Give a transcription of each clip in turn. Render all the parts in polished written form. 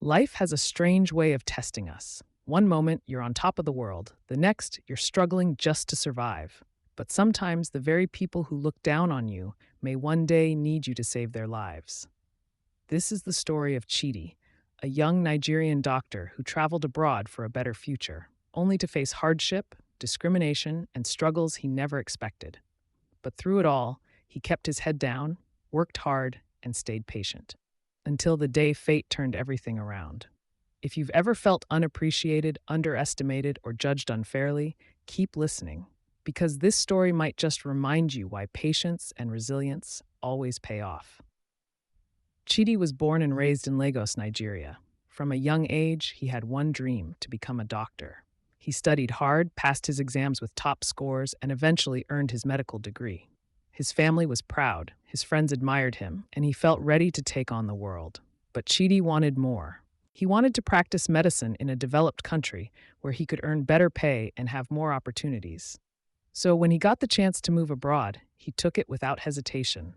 Life has a strange way of testing us. One moment, you're on top of the world. The next, you're struggling just to survive. But sometimes the very people who look down on you may one day need you to save their lives. This is the story of Chidi, a young Nigerian doctor who traveled abroad for a better future, only to face hardship, discrimination, and struggles he never expected. But through it all, he kept his head down, worked hard, and stayed patient until the day fate turned everything around. If you've ever felt unappreciated, underestimated, or judged unfairly, keep listening, because this story might just remind you why patience and resilience always pay off. Chidi was born and raised in Lagos, Nigeria. From a young age, he had one dream: to become a doctor. He studied hard, passed his exams with top scores, and eventually earned his medical degree. His family was proud, his friends admired him, and he felt ready to take on the world. But Chidi wanted more. He wanted to practice medicine in a developed country where he could earn better pay and have more opportunities. So when he got the chance to move abroad, he took it without hesitation.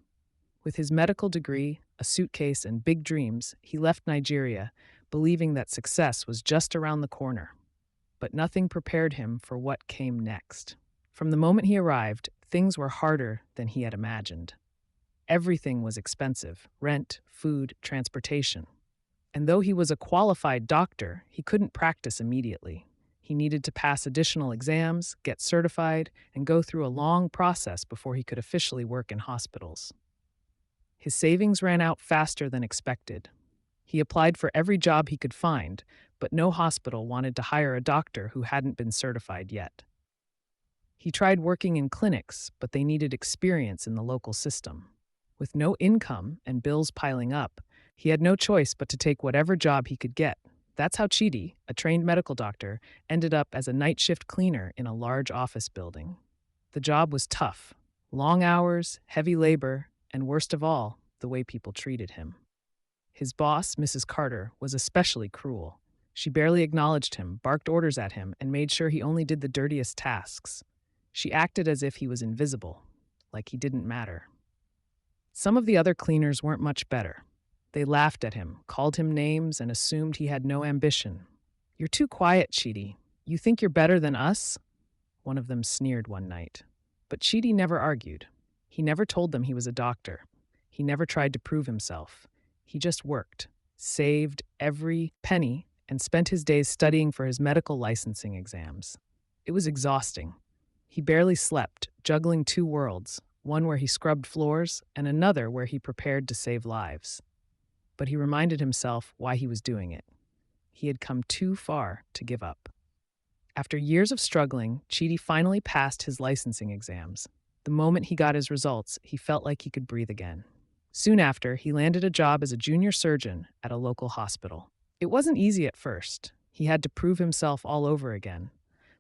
With his medical degree, a suitcase, and big dreams, he left Nigeria, believing that success was just around the corner. But nothing prepared him for what came next. From the moment he arrived, things were harder than he had imagined. Everything was expensive: rent, food, transportation. And though he was a qualified doctor, he couldn't practice immediately. He needed to pass additional exams, get certified, and go through a long process before he could officially work in hospitals. His savings ran out faster than expected. He applied for every job he could find, but no hospital wanted to hire a doctor who hadn't been certified yet. He tried working in clinics, but they needed experience in the local system. With no income and bills piling up, he had no choice but to take whatever job he could get. That's how Chidi, a trained medical doctor, ended up as a night shift cleaner in a large office building. The job was tough: long hours, heavy labor, and worst of all, the way people treated him. His boss, Mrs. Carter, was especially cruel. She barely acknowledged him, barked orders at him, and made sure he only did the dirtiest tasks. She acted as if he was invisible, like he didn't matter. Some of the other cleaners weren't much better. They laughed at him, called him names, and assumed he had no ambition. "You're too quiet, Chidi. You think you're better than us?" one of them sneered one night. But Chidi never argued. He never told them he was a doctor. He never tried to prove himself. He just worked, saved every penny, and spent his days studying for his medical licensing exams. It was exhausting. He barely slept, juggling two worlds, one where he scrubbed floors and another where he prepared to save lives. But he reminded himself why he was doing it. He had come too far to give up. After years of struggling, Chidi finally passed his licensing exams. The moment he got his results, he felt like he could breathe again. Soon after, he landed a job as a junior surgeon at a local hospital. It wasn't easy at first. He had to prove himself all over again.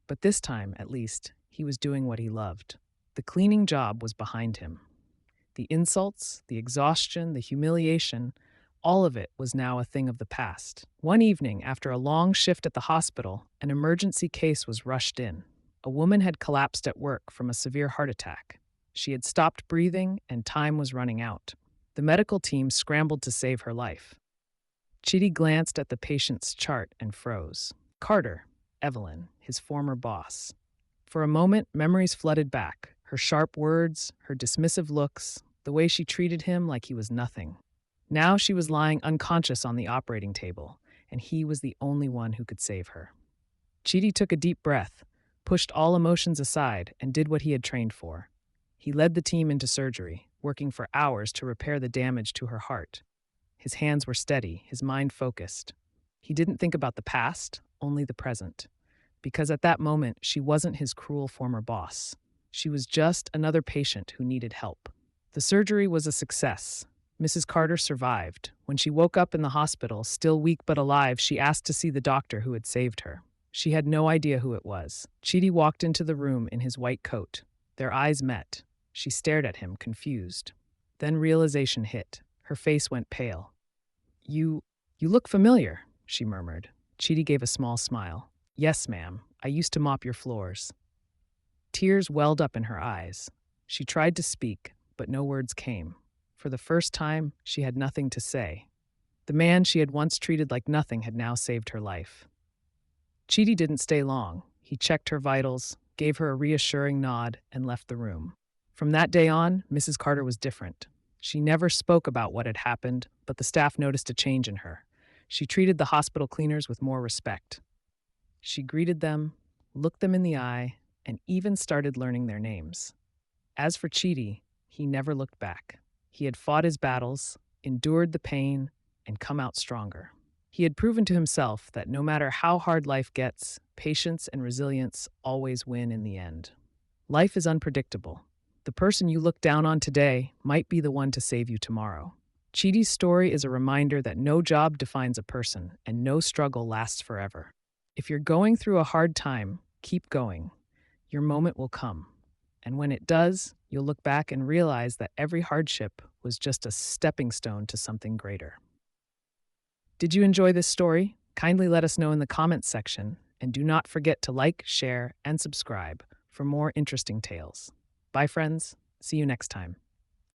But this time, at least, he was doing what he loved. The cleaning job was behind him. The insults, the exhaustion, the humiliation, all of it was now a thing of the past. One evening, after a long shift at the hospital, an emergency case was rushed in. A woman had collapsed at work from a severe heart attack. She had stopped breathing, and time was running out. The medical team scrambled to save her life. Chidi glanced at the patient's chart and froze. Carter, Evelyn, his former boss. For a moment, memories flooded back. Her sharp words, her dismissive looks, the way she treated him like he was nothing. Now she was lying unconscious on the operating table, and he was the only one who could save her. Chidi took a deep breath, pushed all emotions aside, and did what he had trained for. He led the team into surgery, working for hours to repair the damage to her heart. His hands were steady, his mind focused. He didn't think about the past, only the present. Because at that moment, she wasn't his cruel former boss. She was just another patient who needed help. The surgery was a success. Mrs. Carter survived. When she woke up in the hospital, still weak but alive, she asked to see the doctor who had saved her. She had no idea who it was. Chidi walked into the room in his white coat. Their eyes met. She stared at him, confused. Then realization hit. Her face went pale. You look familiar," she murmured. Chidi gave a small smile. "Yes, ma'am. I used to mop your floors." Tears welled up in her eyes. She tried to speak, but no words came. For the first time, she had nothing to say. The man she had once treated like nothing had now saved her life. Chidi didn't stay long. He checked her vitals, gave her a reassuring nod, and left the room. From that day on, Mrs. Carter was different. She never spoke about what had happened, but the staff noticed a change in her. She treated the hospital cleaners with more respect. She greeted them, looked them in the eye, and even started learning their names. As for Chidi, he never looked back. He had fought his battles, endured the pain, and come out stronger. He had proven to himself that no matter how hard life gets, patience and resilience always win in the end. Life is unpredictable. The person you look down on today might be the one to save you tomorrow. Chidi's story is a reminder that no job defines a person and no struggle lasts forever. If you're going through a hard time, keep going. Your moment will come. And when it does, you'll look back and realize that every hardship was just a stepping stone to something greater. Did you enjoy this story? Kindly let us know in the comments section, and do not forget to like, share, and subscribe for more interesting tales. Bye, friends. See you next time.